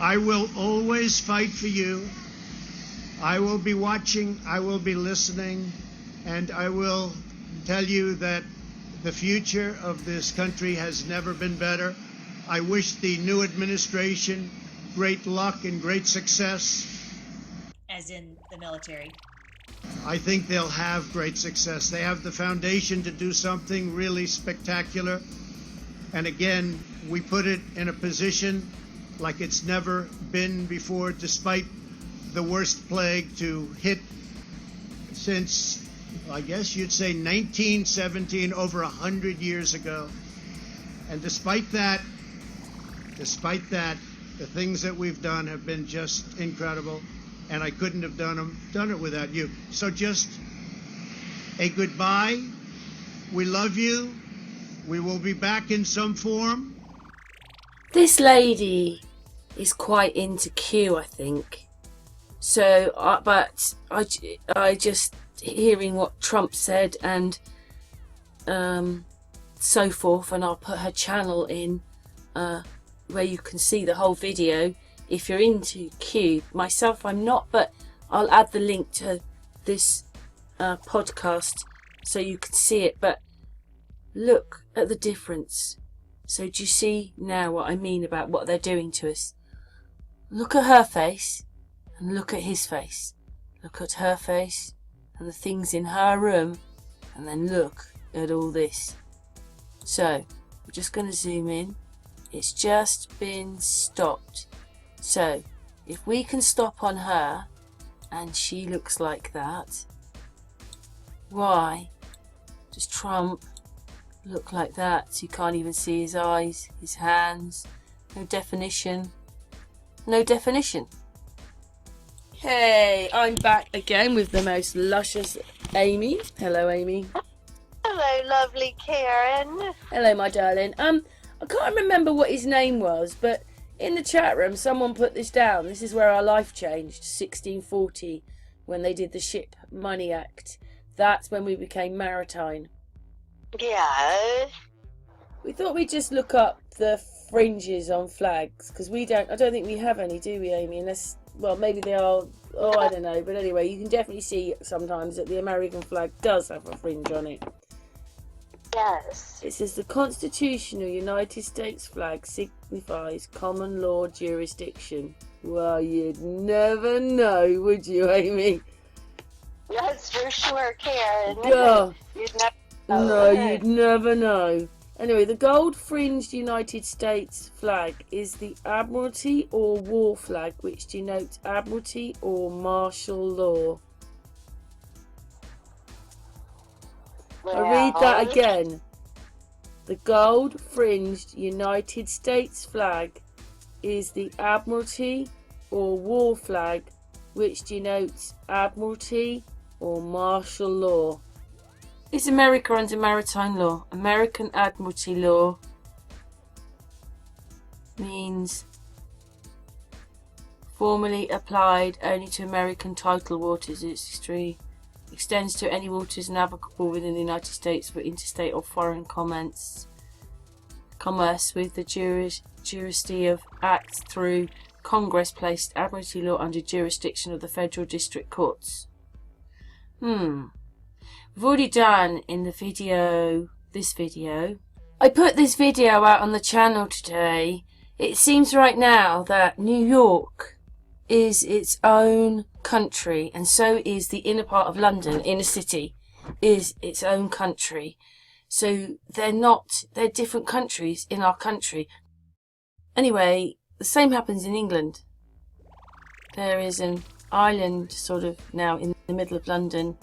I will always fight for you. I will be watching, I will be listening, and I will tell you that the future of this country has never been better. I wish the new administration great luck and great success. As in the military. I think they'll have great success. They have the foundation to do something really spectacular. And again, we put it in a position like it's never been before, despite the worst plague to hit since, I guess you'd say 1917, over 100 years ago. And despite that, the things that we've done have been just incredible, and I couldn't have done it without you. So just a goodbye. We love you. We will be back in some form. This lady is quite into Q, I think. So, but I just hearing what Trump said and so forth, and I'll put her channel in where you can see the whole video if you're into Q. Myself, I'm not, but I'll add the link to this podcast so you can see it. But look at the difference. So do you see now what I mean about what they're doing to us? Look at her face and look at his face. Look at her face and the things in her room, and then look at all this. So we're just going to zoom in. It's just been stopped. So if we can stop on her and she looks like that, why does Trump look like that? So you can't even see his eyes, his hands, no definition. No definition. Hey, I'm back again with the most luscious Amy. Hello, Amy. Hello, lovely Karen. Hello, my darling. I can't remember what his name was, but in the chat room, someone put this down. This is where our life changed. 1640, when they did the Ship Money Act. That's when we became maritime. Yeah. We thought we'd just look up the fringes on flags, because I don't think we have any, do we, Amy? Unless, well, maybe they are, I don't know. But anyway, you can definitely see sometimes that the American flag does have a fringe on it. Yes. It says the constitutional United States flag signifies common law jurisdiction. Well, you'd never know, would you, Amy? That's for sure, Karen. Duh. You'd never know. No, you'd never know. Anyway, the gold-fringed United States flag is the Admiralty or War flag, which denotes Admiralty or martial law. Well, I read that again. The gold-fringed United States flag is the Admiralty or War flag, which denotes Admiralty or martial law. Is America under maritime law? American Admiralty law means formally applied only to American tidal waters. Its history extends to any waters navigable within the United States for interstate or foreign commerce with the jurisdiction of acts through Congress placed Admiralty law under jurisdiction of the federal district courts. We've already done in this video. I put this video out on the channel today. It seems right now that New York is its own country, and so is the inner part of London, inner city, is its own country. So they're different countries in our country. Anyway, the same happens in England. There is an island sort of now in the middle of London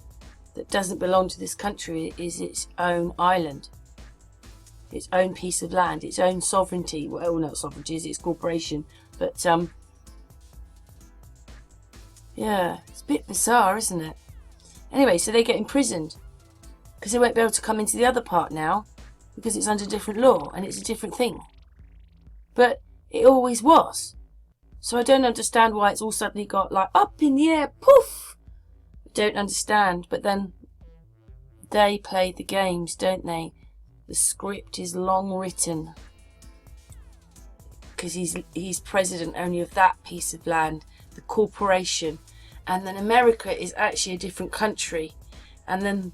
that doesn't belong to this country. It is its own island, its own piece of land, its own sovereignty. Well, not sovereignty, it's corporation, but yeah, it's a bit bizarre, isn't it? Anyway, so they get imprisoned because they won't be able to come into the other part now because it's under different law and it's a different thing. But it always was. So I don't understand why it's all suddenly got like up in the air, poof. Don't understand, but then they play the games, don't they? The script is long written. because he's president only of that piece of land, the corporation, and then America is actually a different country, and then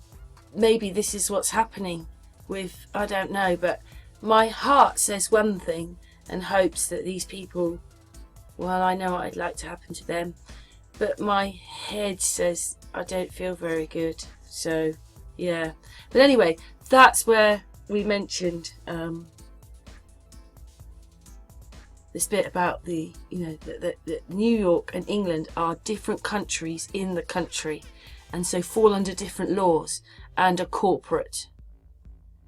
maybe this is what's happening with, I don't know, but my heart says one thing and hopes that these people, well, I know what I'd like to happen to them, but my head says I don't feel very good. So yeah, but anyway, that's where we mentioned this bit about the, you know, that New York and England are different countries in the country, and so fall under different laws and are corporate.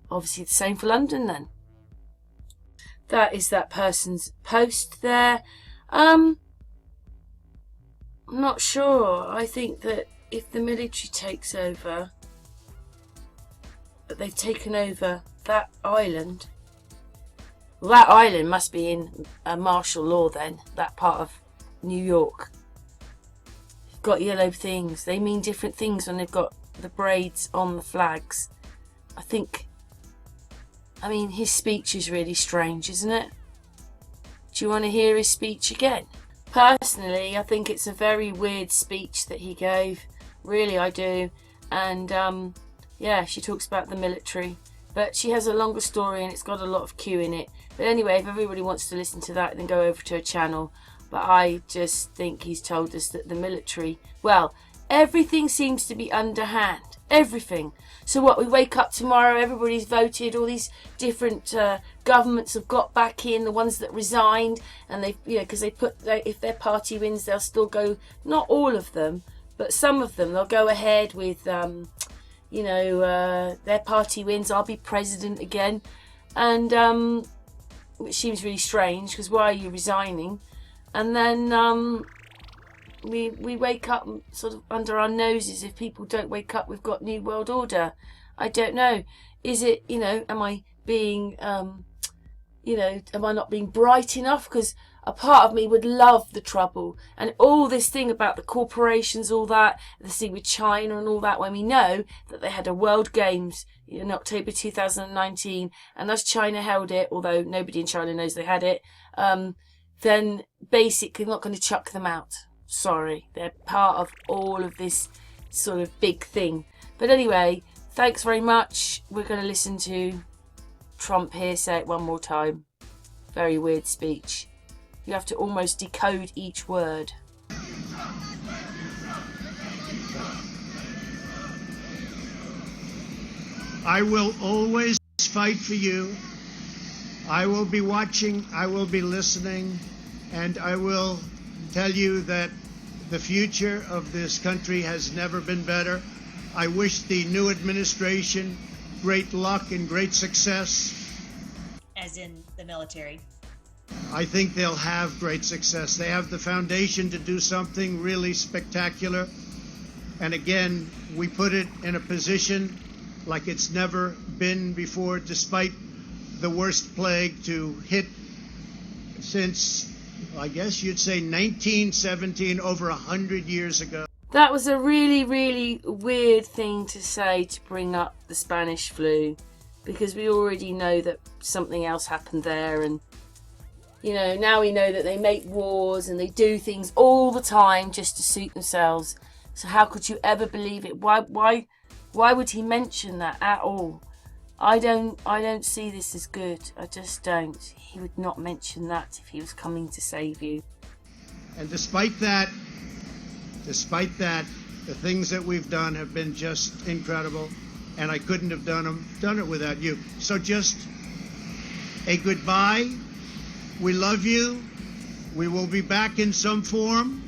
Obviously the same for London then. That is that person's post there. I'm not sure. I think that if the military takes over, that they've taken over that island, well, that island must be in martial law then, that part of New York. You've got yellow things. They mean different things when they've got the braids on the flags. I mean, his speech is really strange, isn't it? Do you want to hear his speech again? Personally, I think it's a very weird speech that he gave. Really, I do. And yeah, she talks about the military, but she has a longer story and it's got a lot of Q in it. But anyway, if everybody wants to listen to that, then go over to her channel. But I just think he's told us that the military, well, everything seems to be underhand. Everything. So what, we wake up tomorrow, everybody's voted, all these different governments have got back in, the ones that resigned, and they, you know, because if their party wins, they'll still go, not all of them, but some of them, they'll go ahead with, you know, their party wins, I'll be president again. And which seems really strange, because why are you resigning? And then we wake up sort of under our noses. If people don't wake up, we've got New World Order. I don't know. Is it, you know, am I being, you know, am I not being bright enough? Because a part of me would love the trouble. And all this thing about the corporations, all that, the thing with China and all that, when we know that they had a World Games in October 2019, and as China held it, although nobody in China knows they had it, then basically not going to chuck them out. Sorry, they're part of all of this sort of big thing. But anyway, thanks very much. We're going to listen to Trump here say it one more time. Very weird speech. You have to almost decode each word. I will always fight for you. I will be watching, I will be listening, and I will tell you that the future of this country has never been better. I wish the new administration great luck and great success. As in the military. I think they'll have great success. They have the foundation to do something really spectacular. And again, we put it in a position like it's never been before, despite the worst plague to hit since, I guess you'd say 1917, over 100 years ago. That was a really, really weird thing to say, to bring up the Spanish flu, because we already know that something else happened there. And, you know, now we know that they make wars and they do things all the time just to suit themselves. So how could you ever believe it? Why would he mention that at all? I don't see this as good. I just don't. He would not mention that if he was coming to save you. And despite that, the things that we've done have been just incredible, and I couldn't have done it without you. So just a goodbye. We love you. We will be back in some form.